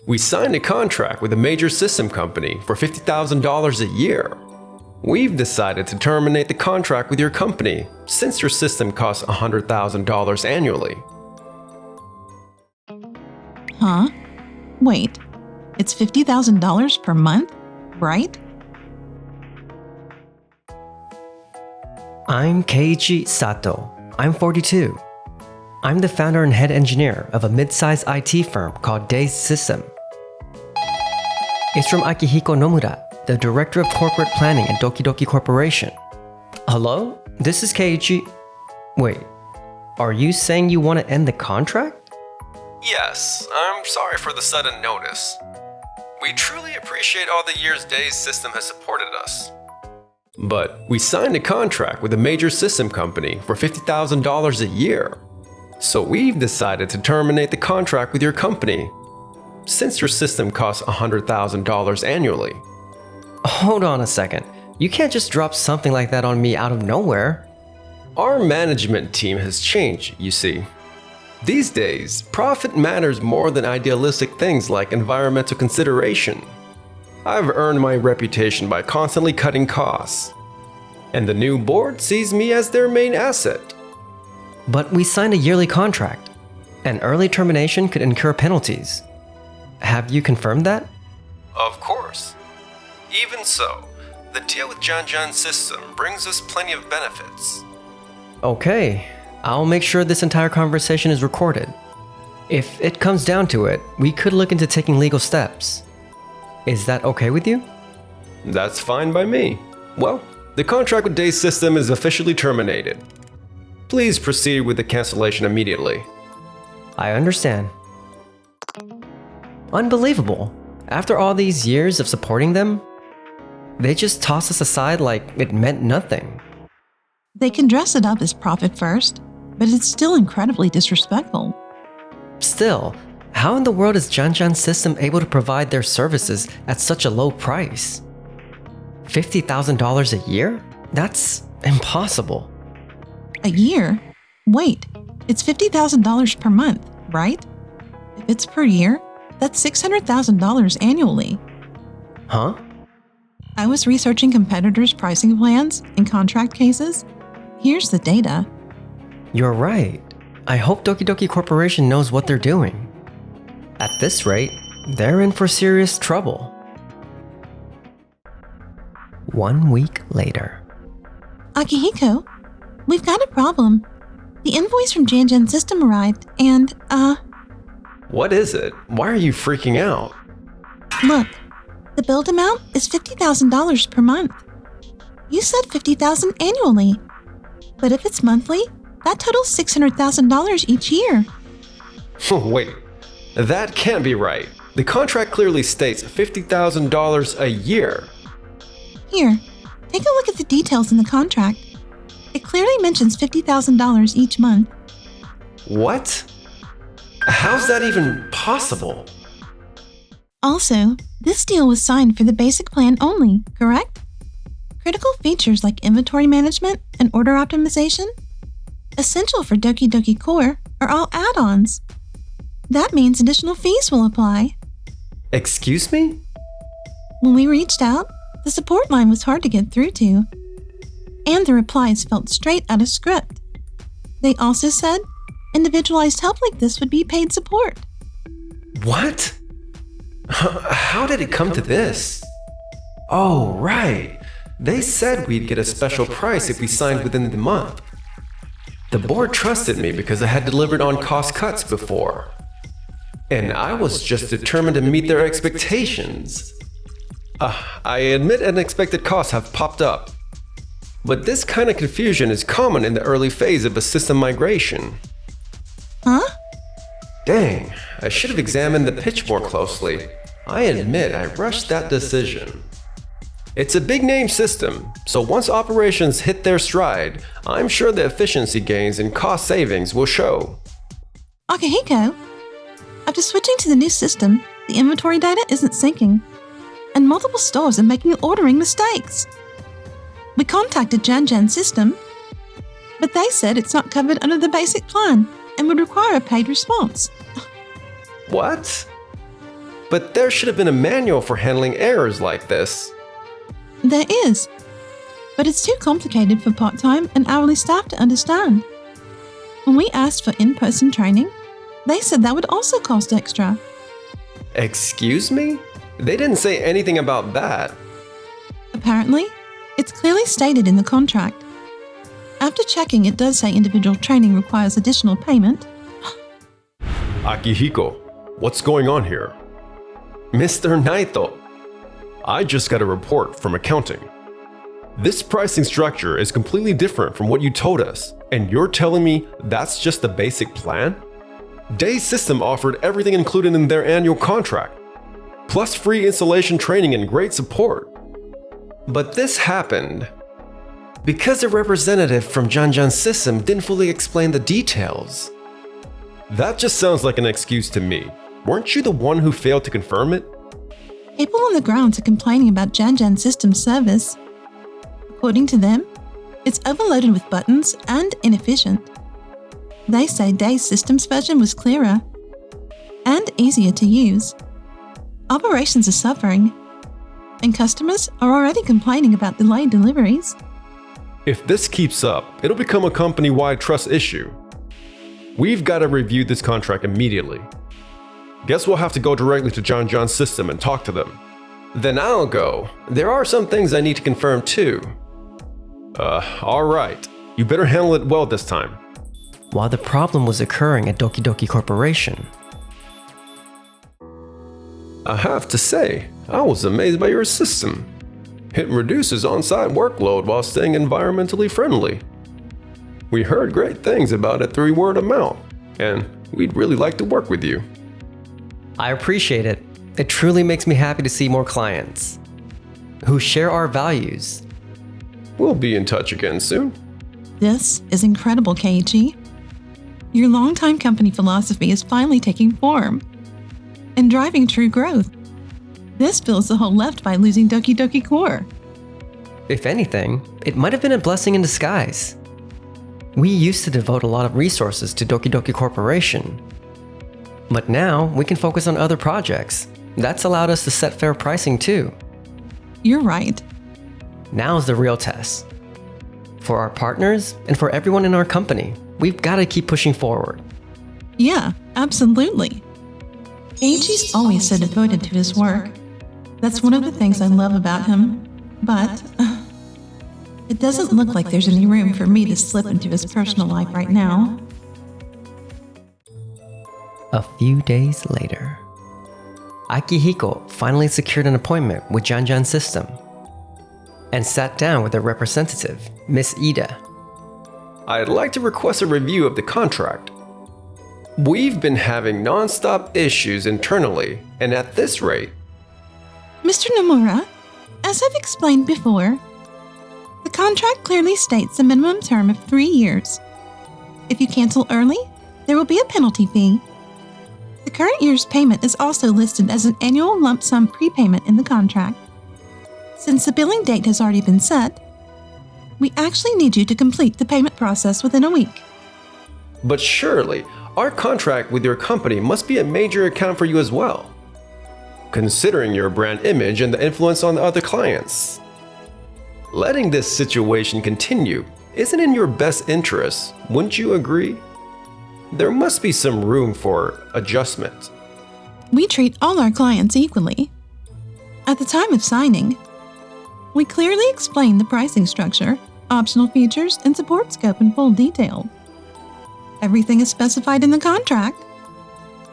We signed a contract with a major system company for $50,000 a year. We've decided to terminate the contract with your company since your system costs $100,000 annually. Huh? Wait, it's $50,000 per month, right? I'm Keiichi Sato. I'm 42. I'm the founder and head engineer of a mid-sized IT firm called DOVA-SYNDROME. It's from Akihiko Nomura, the director of corporate planning at Doki Doki Corporation. Hello? This is Keiichi. Wait, are you saying you want to end the contract? Yes, I'm sorry for the sudden notice. We truly appreciate all the years Day's system has supported us. But we signed a contract with a major system company for $50,000 a year. So we've decided to terminate the contract with your company since your system costs $100,000 annually. Hold on a second. You can't just drop something like that on me out of nowhere. Our management team has changed, you see. These days, profit matters more than idealistic things like environmental consideration. I've earned my reputation by constantly cutting costs, and the new board sees me as their main asset. But we signed a yearly contract. An early termination could incur penalties. Have you confirmed that? Of course. Even so, the deal with Janjan System brings us plenty of benefits. Okay, I'll make sure this entire conversation is recorded. If it comes down to it, we could look into taking legal steps. Is that okay with you? That's fine by me. Well, the contract with Day's System is officially terminated. Please proceed with the cancellation immediately. I understand. Unbelievable. After all these years of supporting them, they just toss us aside like it meant nothing. They can dress it up as profit first, but it's still incredibly disrespectful. Still, how in the world is Janjan System able to provide their services at such a low price? $50,000 a year? That's impossible. A year? Wait, it's $50,000 per month, right? If it's per year, that's $600,000 annually. Huh? I was researching competitors' pricing plans and contract cases. Here's the data. You're right. I hope Doki Doki Corporation knows what they're doing. At this rate, they're in for serious trouble. 1 week later. Akihiko, we've got a problem. The invoice from Janjan System arrived, and, What is it? Why are you freaking out? look, the billed amount is $50,000 per month. You said $50,000 annually. But if it's monthly, that totals $600,000 each year. Wait, that can't be right. The contract clearly states $50,000 a year. Here, take a look at the details in the contract. It clearly mentions $50,000 each month. What? How's that even possible? Also, this deal was signed for the basic plan only, correct? Critical features like inventory management and order optimization, essential for Doki Doki Core, are all add-ons. That means additional fees will apply. Excuse me? When we reached out, the support line was hard to get through to, and the replies felt straight out of script. They also said individualized help like this would be paid support. What? How did it come to this? Oh, right. They said we'd get a special price if we signed within the month. The board trusted me because I had delivered on cost cuts before. And I was just determined to meet their expectations. I admit unexpected costs have popped up. But this kind of confusion is common in the early phase of a system migration. Huh? Dang, I should have examined the pitch more closely. I admit I rushed that decision. It's a big-name system, so once operations hit their stride, I'm sure the efficiency gains and cost savings will show. Akihiko, after switching to the new system, the inventory data isn't syncing, and multiple stores are making ordering mistakes. We contacted Janjan System, but they said it's not covered under the basic plan and would require a paid response. What? But there should have been a manual for handling errors like this. There is, but it's too complicated for part-time and hourly staff to understand. When we asked for in-person training, they said that would also cost extra. Excuse me? They didn't say anything about that. Apparently, it's clearly stated in the contract. After checking, it does say individual training requires additional payment. Akihiko, what's going on here? Mr. Naito, I just got a report from accounting. This pricing structure is completely different from what you told us, and you're telling me that's just the basic plan? Day System offered everything included in their annual contract, plus free installation training and great support. But this happened because a representative from Janjan System didn't fully explain the details. That just sounds like an excuse to me. Weren't you the one who failed to confirm it? People on the grounds are complaining about Janjan System's service. According to them, it's overloaded with buttons and inefficient. They say Day System's version was clearer and easier to use. Operations are suffering, and customers are already complaining about delayed deliveries. If this keeps up, it'll become a company-wide trust issue. We've got to review this contract immediately. Guess we'll have to go directly to Janjan System and talk to them. Then I'll go. There are some things I need to confirm too. Alright. You better handle it well this time. While the problem was occurring at Doki Doki Corporation, I have to say, I was amazed by your system. It reduces on-site workload while staying environmentally friendly. We heard great things about it through word of mouth, and we'd really like to work with you. I appreciate it. It truly makes me happy to see more clients who share our values. We'll be in touch again soon. This is incredible, Keiichi. Your longtime company philosophy is finally taking form and driving true growth. This fills the hole left by losing Doki Doki Core. If anything, it might have been a blessing in disguise. We used to devote a lot of resources to Doki Doki Corporation, but now we can focus on other projects. That's allowed us to set fair pricing too. You're right. Now's the real test. For our partners and for everyone in our company, we've got to keep pushing forward. Yeah, absolutely. Keiichi's always so devoted to his work. That's one of the things I love about him. But it doesn't look like there's any room for me to slip into his personal life right now. A few days later, Akihiko finally secured an appointment with Janjan System and sat down with their representative, Miss Ida. I'd like to request a review of the contract. We've been having non-stop issues internally, and at this rate... Mr. Nomura, as I've explained before, the contract clearly states a minimum term of 3 years. If you cancel early, there will be a penalty fee. The current year's payment is also listed as an annual lump sum prepayment in the contract. Since the billing date has already been set, we actually need you to complete the payment process within a week. But surely, our contract with your company must be a major account for you as well, considering your brand image and the influence on the other clients. Letting this situation continue isn't in your best interest, wouldn't you agree? There must be some room for adjustment. We treat all our clients equally. At the time of signing, we clearly explain the pricing structure, optional features, and support scope in full detail. Everything is specified in the contract.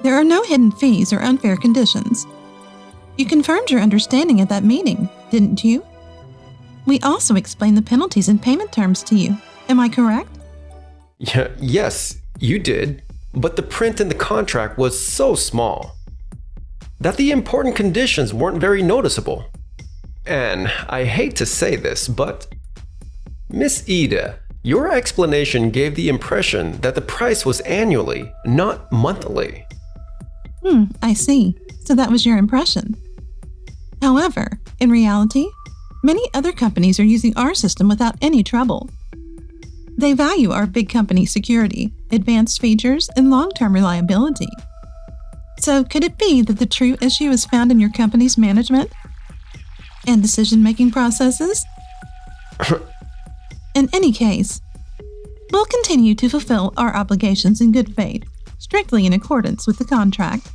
There are no hidden fees or unfair conditions. You confirmed your understanding at that meeting, didn't you? We also explained the penalties and payment terms to you. Am I correct? Yes, you did, but the print in the contract was so small that the important conditions weren't very noticeable. And I hate to say this, but Miss Ida, your explanation gave the impression that the price was annually, not monthly. I see. So that was your impression. However, in reality, many other companies are using our system without any trouble. They value our big company security, advanced features, and long-term reliability. So could it be that the true issue is found in your company's management and decision-making processes? In any case, we'll continue to fulfill our obligations in good faith, strictly in accordance with the contract.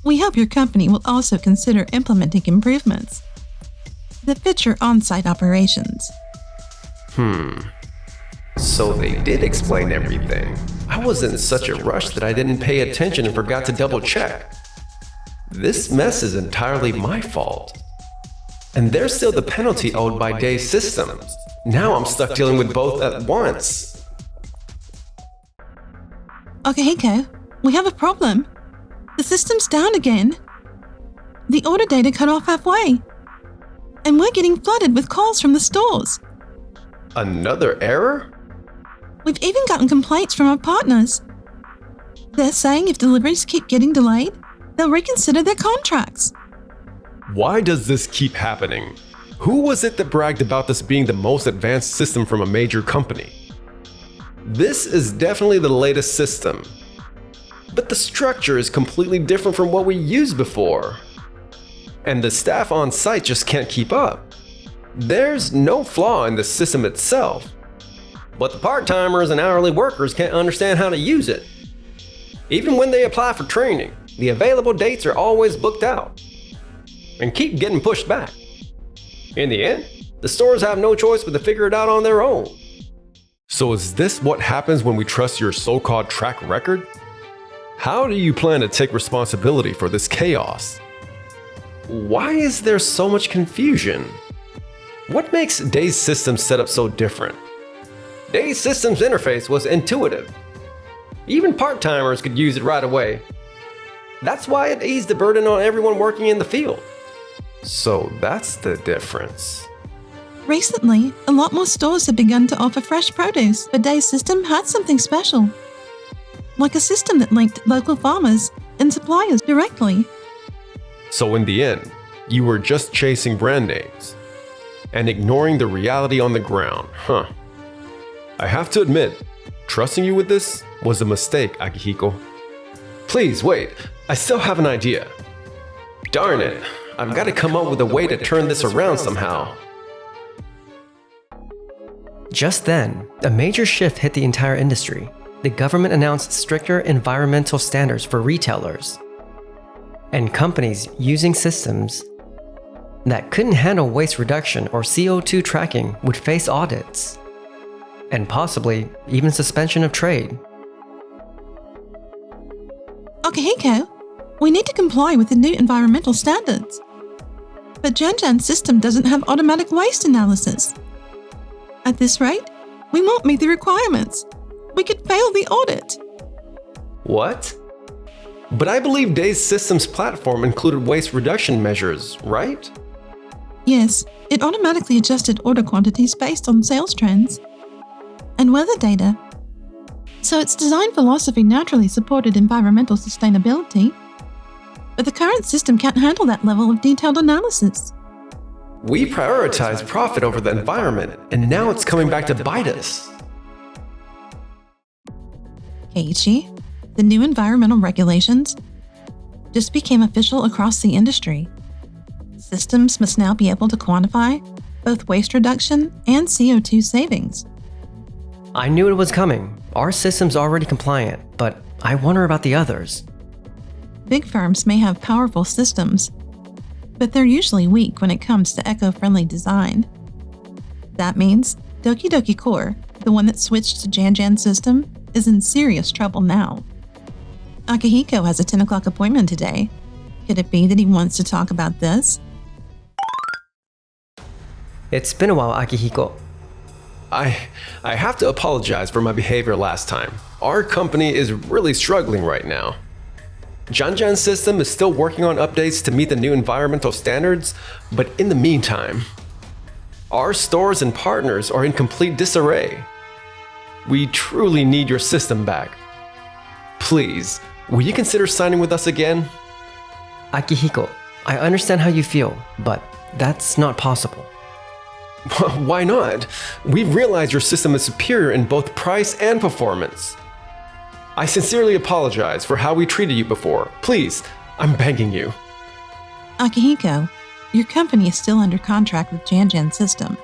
We hope your company will also consider implementing improvements that fit your on-site operations. So they did explain everything. I was in such a rush that I didn't pay attention and forgot to double check. This mess is entirely my fault. And there's still the penalty owed by Day Systems. Now I'm stuck dealing with both at once. Akihiko, we have a problem. The system's down again. The order data cut off halfway. And we're getting flooded with calls from the stores. Another error? We've even gotten complaints from our partners. They're saying if deliveries keep getting delayed, they'll reconsider their contracts. Why does this keep happening? Who was it that bragged about this being the most advanced system from a major company? This is definitely the latest system. But the structure is completely different from what we used before. And the staff on site just can't keep up. There's no flaw in the system itself. But the part-timers and hourly workers can't understand how to use it. Even when they apply for training, the available dates are always booked out and keep getting pushed back. In the end, the stores have no choice but to figure it out on their own. So is this what happens when we trust your so-called track record? How do you plan to take responsibility for this chaos? Why is there so much confusion? What makes Day's system setup so different? Day's system's interface was intuitive. Even part-timers could use it right away. That's why it eased the burden on everyone working in the field. So that's the difference. Recently, a lot more stores have begun to offer fresh produce, but Day's system had something special. Like a system that linked local farmers and suppliers directly. So in the end, you were just chasing brand names and ignoring the reality on the ground, huh? I have to admit, trusting you with this was a mistake, Akihiko. Please wait, I still have an idea. Darn it, I've got to come up with a way to turn this around somehow. Just then, a major shift hit the entire industry. The government announced stricter environmental standards for retailers. And companies using systems that couldn't handle waste reduction or CO2 tracking would face audits. And possibly even suspension of trade. Akihiko, we need to comply with the new environmental standards. But Janjan's system doesn't have automatic waste analysis. At this rate, we won't meet the requirements. We could fail the audit. What? But I believe Day's systems platform included waste reduction measures, right? Yes, it automatically adjusted order quantities based on sales trends and weather data. So its design philosophy naturally supported environmental sustainability. But the current system can't handle that level of detailed analysis. We prioritize profit over the environment, and now it's coming back to bite us. Keiichi, the new environmental regulations just became official across the industry. Systems must now be able to quantify both waste reduction and CO2 savings. I knew it was coming. Our system's already compliant, but I wonder about the others. Big firms may have powerful systems, but they're usually weak when it comes to eco-friendly design. That means Doki Doki Core, the one that switched to Janjan's system, is in serious trouble now. Akihiko has a 10 o'clock appointment today. Could it be that he wants to talk about this? It's been a while, Akihiko. I have to apologize for my behavior last time. Our company is really struggling right now. Janjan's system is still working on updates to meet the new environmental standards, but in the meantime, our stores and partners are in complete disarray. We truly need your system back. Please, will you consider signing with us again? Akihiko, I understand how you feel, but that's not possible. Why not? We've realized your system is superior in both price and performance. I sincerely apologize for how we treated you before. Please, I'm begging you. Akihiko, your company is still under contract with Janjan System.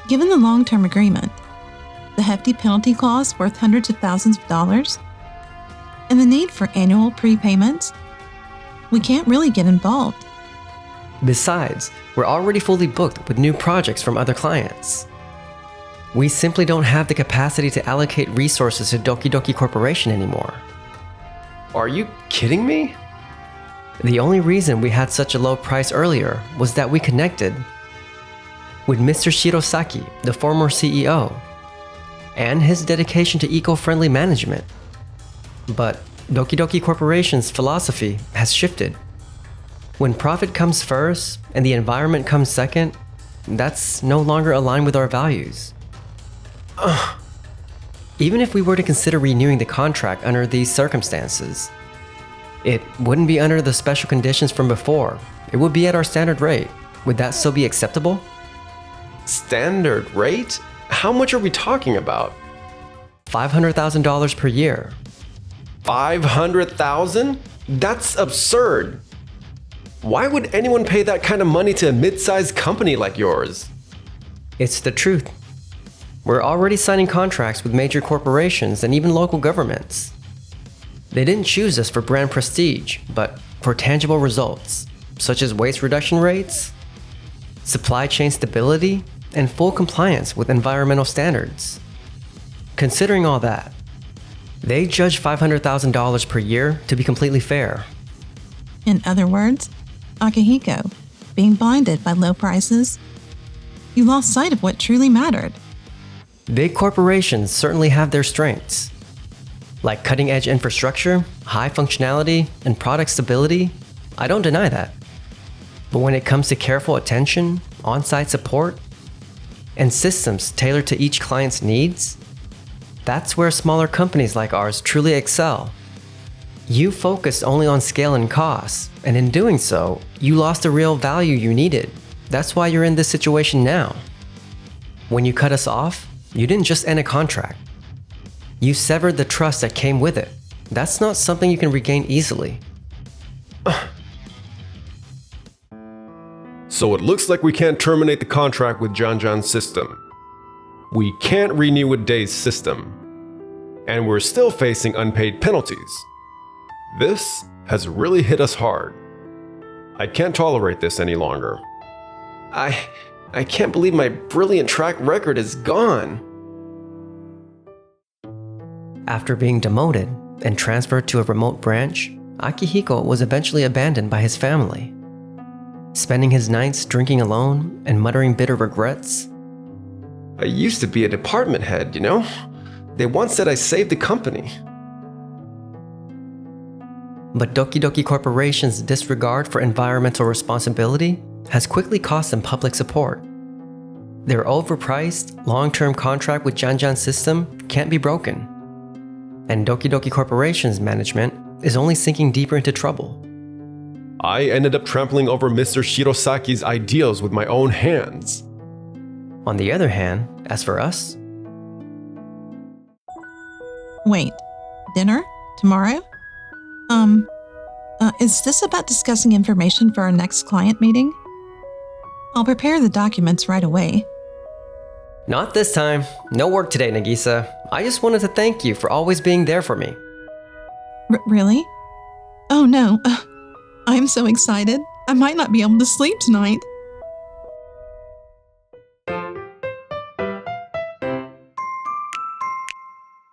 Given the long-term agreement, the hefty penalty clause worth hundreds of thousands of dollars, and the need for annual prepayments, we can't really get involved. Besides, we're already fully booked with new projects from other clients. We simply don't have the capacity to allocate resources to Doki Doki Corporation anymore. Are you kidding me? The only reason we had such a low price earlier was that we connected with Mr. Shirosaki, the former CEO, and his dedication to eco-friendly management. But Doki Doki Corporation's philosophy has shifted. When profit comes first and the environment comes second, that's no longer aligned with our values. Even if we were to consider renewing the contract under these circumstances, it wouldn't be under the special conditions from before. It would be at our standard rate. Would that still be acceptable? Standard rate? How much are we talking about? $500,000 per year. 500,000? That's absurd. Why would anyone pay that kind of money to a mid-sized company like yours? It's the truth. We're already signing contracts with major corporations and even local governments. They didn't choose us for brand prestige, but for tangible results, such as waste reduction rates, supply chain stability, and full compliance with environmental standards. Considering all that, they judge $500,000 per year to be completely fair. In other words, Akihiko, being blinded by low prices, you lost sight of what truly mattered. Big corporations certainly have their strengths, like cutting-edge infrastructure, high functionality, and product stability. I don't deny that. But when it comes to careful attention, on-site support, and systems tailored to each client's needs, that's where smaller companies like ours truly excel. You focused only on scale and cost, and in doing so, you lost the real value you needed. That's why you're in this situation now. When you cut us off, you didn't just end a contract. You severed the trust that came with it. That's not something you can regain easily. So it looks like we can't terminate the contract with Janjan System. We can't renew with Day's System. And we're still facing unpaid penalties. This has really hit us hard. I can't tolerate this any longer. I can't believe my brilliant track record is gone. After being demoted and transferred to a remote branch, Akihiko was eventually abandoned by his family. Spending his nights drinking alone and muttering bitter regrets. I used to be a department head, you know? They once said I saved the company. But Doki Doki Corporation's disregard for environmental responsibility has quickly cost them public support. Their overpriced, long-term contract with Janjan System can't be broken. And Doki Doki Corporation's management is only sinking deeper into trouble. I ended up trampling over Mr. Shirosaki's ideals with my own hands. On the other hand, as for us, Wait, dinner? Tomorrow? Is this about discussing information for our next client meeting? I'll prepare the documents right away. not this time. No work today, Nagisa. I just wanted to thank you for always being there for me. Really? Oh no, I'm so excited. I might not be able to sleep tonight.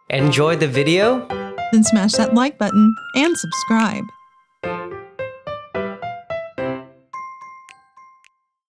Enjoy the video? Then smash that like button and subscribe.